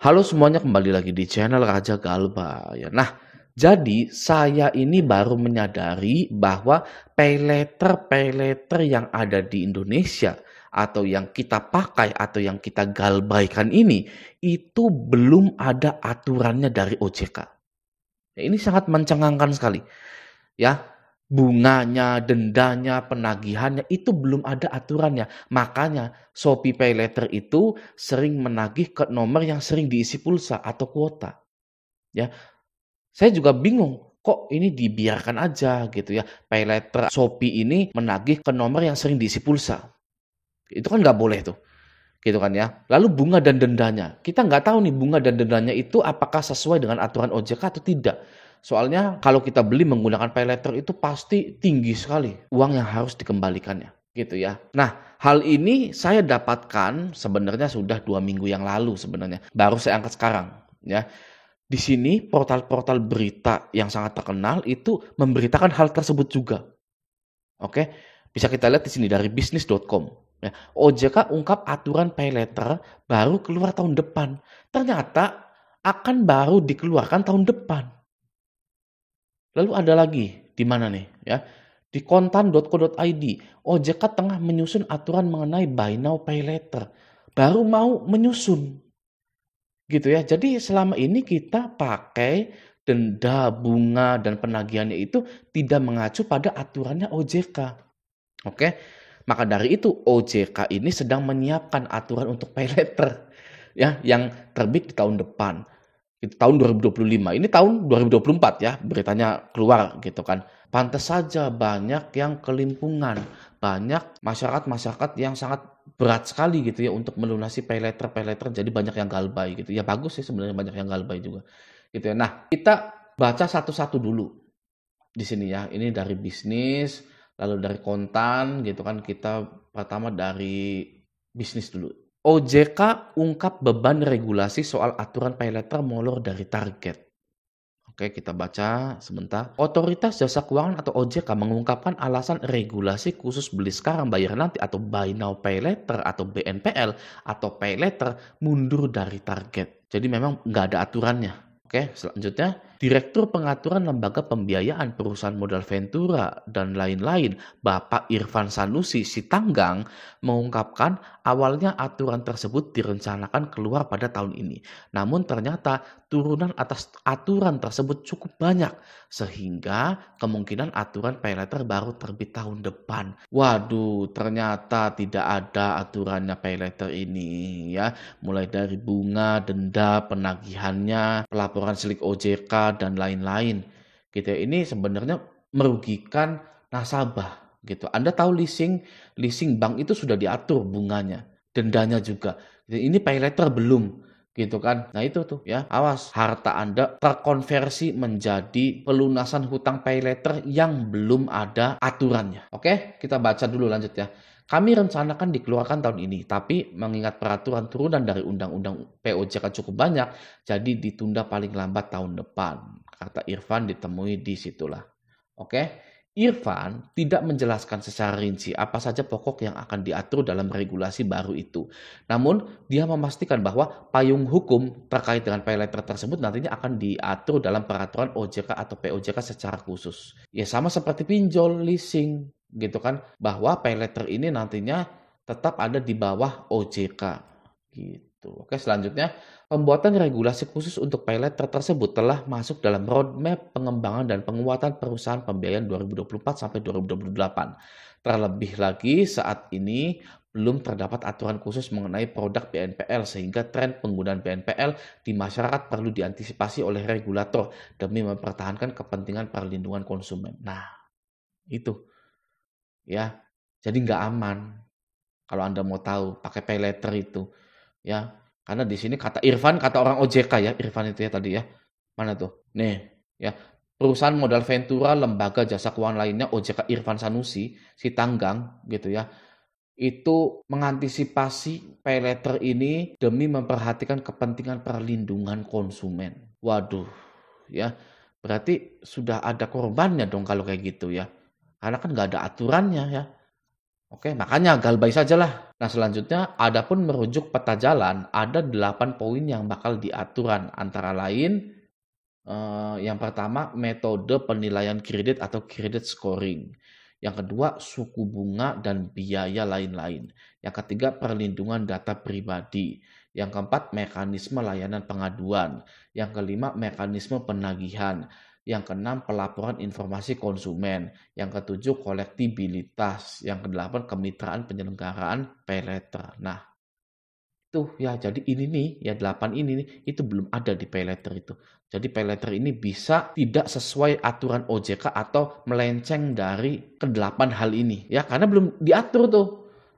Halo semuanya, kembali lagi di channel Raja Galba ya. Nah, jadi saya ini baru menyadari bahwa paylater yang ada di Indonesia atau yang kita pakai atau yang kita galbaikan ini itu belum ada aturannya dari OJK. Ya, ini sangat mencengangkan sekali ya. Bunganya, dendanya, penagihannya itu belum ada aturannya. Makanya Shopee PayLater itu sering menagih ke nomor yang sering diisi pulsa atau kuota. Ya, saya juga bingung. Kok ini dibiarkan aja gitu ya. PayLater Shopee ini menagih ke nomor yang sering diisi pulsa. Itu kan nggak boleh tuh. Gitu kan ya. Lalu bunga dan dendanya. Kita nggak tahu nih bunga dan dendanya itu apakah sesuai dengan aturan OJK atau tidak. Soalnya kalau kita beli menggunakan paylater itu pasti tinggi sekali uang yang harus dikembalikannya. Gitu ya. Nah, hal ini saya dapatkan sebenarnya sudah 2 minggu yang lalu sebenarnya. Baru saya angkat sekarang. Ya. Di sini portal-portal berita yang sangat terkenal itu memberitakan hal tersebut juga. Oke, bisa kita lihat di sini dari bisnis.com. Ya, OJK ungkap aturan paylater baru keluar tahun depan. Ternyata akan baru dikeluarkan tahun depan. Lalu ada lagi di mana nih? Ya, di kontan.co.id, OJK tengah menyusun aturan mengenai buy now pay later. Baru mau menyusun, gitu ya. Jadi selama ini kita pakai denda, bunga, dan penagihannya itu tidak mengacu pada aturannya OJK. Oke, maka dari itu OJK ini sedang menyiapkan aturan untuk paylater ya yang terbit di tahun depan. Itu tahun 2025. Ini tahun 2024 ya beritanya keluar gitu kan. Pantas saja banyak yang kelimpungan, banyak masyarakat-masyarakat yang sangat berat sekali gitu ya untuk melunasi paylater, jadi banyak yang galbay gitu. Ya bagus sih sebenarnya banyak yang galbay juga. Gitu ya. Nah, kita baca satu-satu dulu di sini ya. Ini dari bisnis, lalu dari kontan gitu kan. Kita pertama dari bisnis dulu. OJK ungkap beban regulasi soal aturan paylater molor dari target. Oke, kita baca sebentar. Otoritas Jasa Keuangan atau OJK mengungkapkan alasan regulasi khusus beli sekarang bayar nanti atau buy now pay later atau BNPL atau pay later mundur dari target. Jadi memang nggak ada aturannya. Oke, selanjutnya Direktur Pengaturan Lembaga Pembiayaan Perusahaan Modal Ventura dan lain-lain, Bapak Irfan Sanusi Sitanggang, mengungkapkan awalnya aturan tersebut direncanakan keluar pada tahun ini. Namun ternyata turunan atas aturan tersebut cukup banyak, sehingga kemungkinan aturan paylater baru terbit tahun depan. Waduh, ternyata tidak ada aturannya paylater ini ya. Mulai dari bunga, denda, penagihannya, pelaporan silik OJK, dan lain-lain. Gitu ya. Ini sebenarnya merugikan nasabah gitu. Anda tahu leasing bank itu sudah diatur bunganya, dendanya juga. Ini paylater belum gitu kan. Nah itu tuh ya, awas harta Anda terkonversi menjadi pelunasan hutang paylater yang belum ada aturannya. Oke, kita baca dulu lanjut ya. Kami rencanakan dikeluarkan tahun ini, tapi mengingat peraturan turunan dari Undang-Undang POJK cukup banyak, jadi ditunda paling lambat tahun depan. Kata Irfan ditemui di situlah. Oke. Irfan tidak menjelaskan secara rinci apa saja pokok yang akan diatur dalam regulasi baru itu. Namun, dia memastikan bahwa payung hukum terkait dengan paylater tersebut nantinya akan diatur dalam peraturan OJK atau POJK secara khusus. Ya sama seperti pinjol, leasing, gitu kan, bahwa paylater ini nantinya tetap ada di bawah OJK. Gitu. Oke, selanjutnya pembuatan regulasi khusus untuk paylater tersebut telah masuk dalam roadmap pengembangan dan penguatan perusahaan pembiayaan 2024 sampai 2028. Terlebih lagi saat ini belum terdapat aturan khusus mengenai produk BNPL sehingga tren penggunaan BNPL di masyarakat perlu diantisipasi oleh regulator demi mempertahankan kepentingan perlindungan konsumen. Nah, itu ya. Jadi nggak aman kalau Anda mau tahu pakai paylater itu. Ya, karena di sini kata Irfan, kata orang OJK ya, Irfan itu ya tadi ya. Mana tuh? Nih, ya. Perusahaan modal Ventura, lembaga jasa keuangan lainnya, OJK Irfan Sanusi, si Tanggang gitu ya. Itu mengantisipasi paylater ini demi memperhatikan kepentingan perlindungan konsumen. Waduh, ya. Berarti sudah ada korbannya dong kalau kayak gitu ya. Karena kan nggak ada aturannya ya. Oke, makanya galbay sajalah. Nah, selanjutnya adapun merujuk peta jalan, ada 8 poin yang bakal diaturan antara lain yang pertama metode penilaian kredit atau credit scoring. Yang kedua suku bunga dan biaya lain-lain. Yang ketiga perlindungan data pribadi. Yang keempat mekanisme layanan pengaduan. Yang kelima mekanisme penagihan. Yang keenam pelaporan informasi konsumen. Yang ketujuh kolektibilitas. Yang kedelapan kemitraan penyelenggaraan paylater. Nah, tuh ya, jadi ini nih, ya 8 ini nih, itu belum ada di paylater itu. Jadi paylater ini bisa tidak sesuai aturan OJK atau melenceng dari ke-8 hal ini. Ya, karena belum diatur tuh.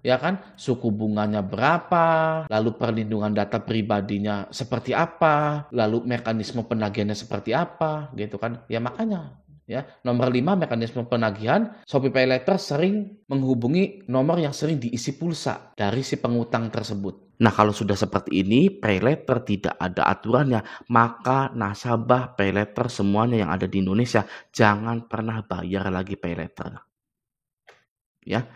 Ya kan, suku bunganya berapa, lalu perlindungan data pribadinya seperti apa, lalu mekanisme penagihannya seperti apa, gitu kan. Ya makanya, ya, nomor 5 mekanisme penagihan, Shopee PayLater sering menghubungi nomor yang sering diisi pulsa dari si pengutang tersebut. Nah, kalau sudah seperti ini, PayLater tidak ada aturannya, maka nasabah PayLater semuanya yang ada di Indonesia jangan pernah bayar lagi PayLater. Ya,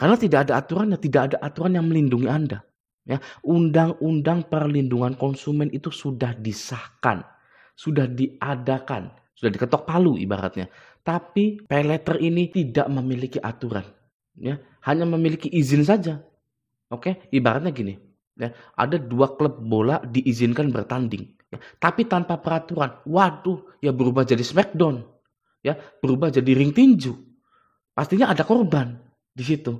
karena tidak ada aturannya, tidak ada aturan yang melindungi Anda. Ya, Undang-Undang Perlindungan Konsumen itu sudah disahkan, sudah diadakan, sudah diketok palu ibaratnya. Tapi PayLater ini tidak memiliki aturan, ya, hanya memiliki izin saja. Oke, ibaratnya gini, ya, ada 2 klub bola diizinkan bertanding, ya, tapi tanpa peraturan. Waduh, ya berubah jadi Smackdown, ya, berubah jadi ring tinju. Pastinya ada korban di situ,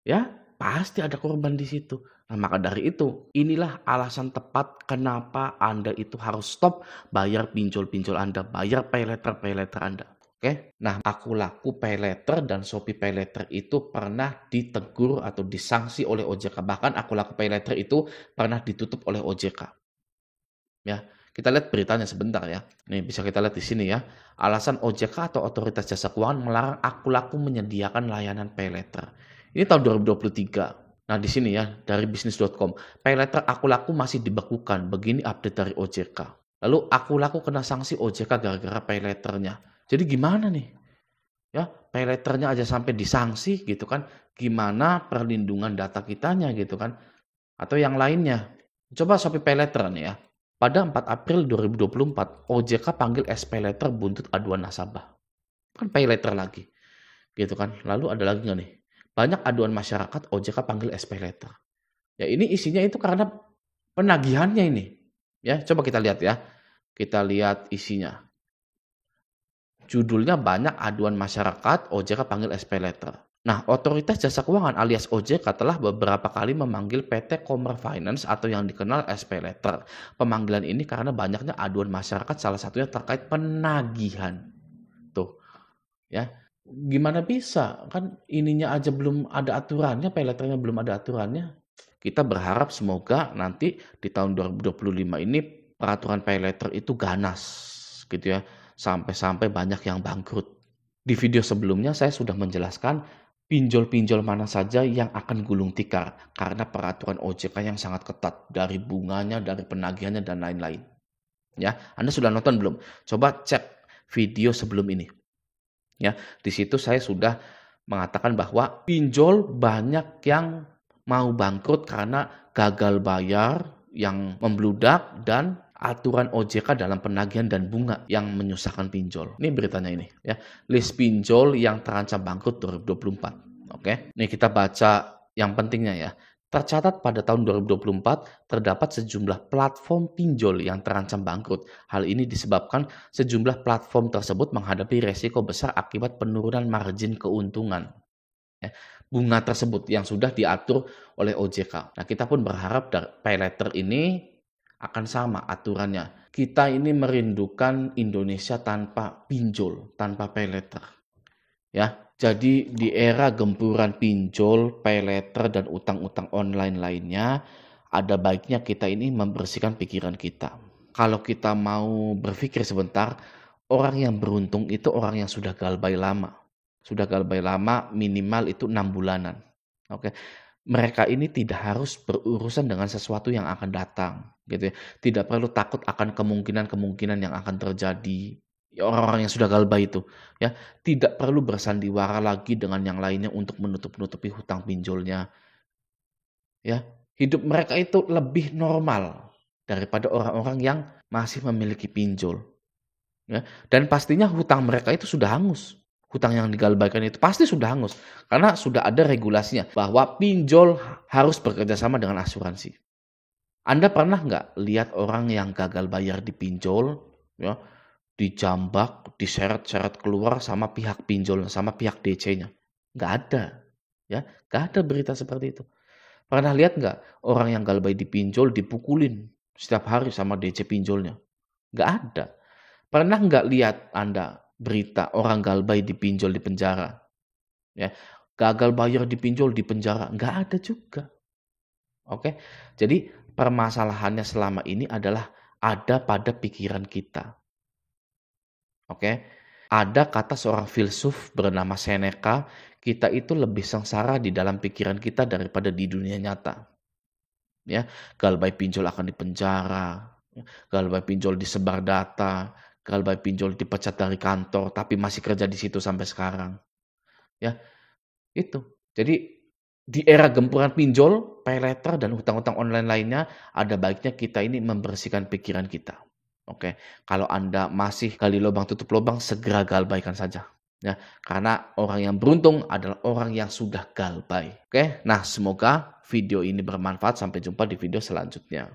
ya, pasti ada korban di situ. Nah, maka dari itu, inilah alasan tepat kenapa Anda itu harus stop bayar pinjol-pinjol Anda, bayar paylater Anda. Oke, nah Aku Laku PayLater dan Shopee PayLater itu pernah ditegur atau disanksi oleh OJK. Bahkan Aku Laku PayLater itu pernah ditutup oleh OJK. Ya, kita lihat beritanya sebentar ya. Nih bisa kita lihat di sini ya. Alasan OJK atau Otoritas Jasa Keuangan melarang Aku Laku menyediakan layanan PayLater. Ini tahun 2023. Nah di sini ya dari bisnis.com, PayLater Aku Laku masih dibekukan. Begini update dari OJK. Lalu Aku Laku kena sanksi OJK gara-gara PayLaternya. Jadi gimana nih? Ya, paylaternya aja sampai disanksi gitu kan. Gimana perlindungan data kitanya gitu kan. Atau yang lainnya. Coba Shopee PayLater nih ya. Pada 4 April 2024, OJK panggil SPayLater buntut aduan nasabah. Kan PayLater lagi. Gitu kan. Lalu ada lagi nggak nih? Banyak aduan masyarakat OJK panggil SPayLater. Ya ini isinya itu karena penagihannya ini. Ya, coba kita lihat ya. Kita lihat isinya. Judulnya banyak aduan masyarakat, OJK panggil SPayLater. Nah, Otoritas Jasa Keuangan alias OJK telah beberapa kali memanggil PT Commerce Finance atau yang dikenal SPayLater. Pemanggilan ini karena banyaknya aduan masyarakat, salah satunya terkait penagihan. Tuh, ya. Gimana bisa? Kan ininya aja belum ada aturannya, PayLaternya belum ada aturannya. Kita berharap semoga nanti di tahun 2025 ini peraturan PayLater itu ganas, gitu ya. Sampai-sampai banyak yang bangkrut. Di video sebelumnya saya sudah menjelaskan pinjol-pinjol mana saja yang akan gulung tikar karena peraturan OJK yang sangat ketat dari bunganya, dari penagihannya dan lain-lain. Ya, Anda sudah nonton belum? Coba cek video sebelum ini. Ya, di situ saya sudah mengatakan bahwa pinjol banyak yang mau bangkrut karena gagal bayar yang membludak dan aturan OJK dalam penagihan dan bunga yang menyusahkan pinjol. Ini beritanya ini ya. List pinjol yang terancam bangkrut 2024. Oke. Nih kita baca yang pentingnya ya. Tercatat pada tahun 2024 terdapat sejumlah platform pinjol yang terancam bangkrut. Hal ini disebabkan sejumlah platform tersebut menghadapi resiko besar akibat penurunan margin keuntungan. Ya, bunga tersebut yang sudah diatur oleh OJK. Nah, kita pun berharap dari PayLater ini akan sama aturannya. Kita ini merindukan Indonesia tanpa pinjol, tanpa PayLater. Ya, jadi di era gempuran pinjol, PayLater dan utang-utang online lainnya, ada baiknya kita ini membersihkan pikiran kita. Kalau kita mau berpikir sebentar, orang yang beruntung itu orang yang sudah galbay lama. Sudah galbay lama minimal itu 6 bulanan. Oke. Mereka ini tidak harus berurusan dengan sesuatu yang akan datang, gitu ya. Tidak perlu takut akan kemungkinan-kemungkinan yang akan terjadi, ya orang-orang yang sudah galbah itu, ya, tidak perlu bersandiwara lagi dengan yang lainnya untuk menutup-nutupi hutang pinjolnya, ya. Hidup mereka itu lebih normal daripada orang-orang yang masih memiliki pinjol, ya. Dan pastinya hutang mereka itu sudah hangus. Hutang yang digalbaikan itu pasti sudah hangus, karena sudah ada regulasinya bahwa pinjol harus bekerja sama dengan asuransi. Anda pernah nggak lihat orang yang gagal bayar di pinjol, ya, dijambak, diseret-seret keluar sama pihak pinjol, sama pihak DC-nya? Nggak ada, ya, nggak ada berita seperti itu. Pernah lihat nggak orang yang galbay di pinjol dipukulin setiap hari sama DC pinjolnya? Nggak ada. Pernah nggak lihat Anda berita orang galbay di pinjol di penjara? Ya, gagal bayar di pinjol di penjara? Nggak ada juga. Oke, jadi permasalahannya selama ini adalah ada pada pikiran kita. Oke, ada kata seorang filsuf bernama Seneca, kita itu lebih sengsara di dalam pikiran kita daripada di dunia nyata. Ya, galbay pinjol akan dipenjara, galbay pinjol disebar data, galbay pinjol dipecat dari kantor, tapi masih kerja di situ sampai sekarang. Ya, itu. Jadi di era gempuran pinjol, paylater, dan hutang-hutang online lainnya, ada baiknya kita ini membersihkan pikiran kita. Oke, kalau Anda masih gali lubang tutup lubang, segera galbaikan saja. Ya, karena orang yang beruntung adalah orang yang sudah galbay. Oke, nah semoga video ini bermanfaat. Sampai jumpa di video selanjutnya.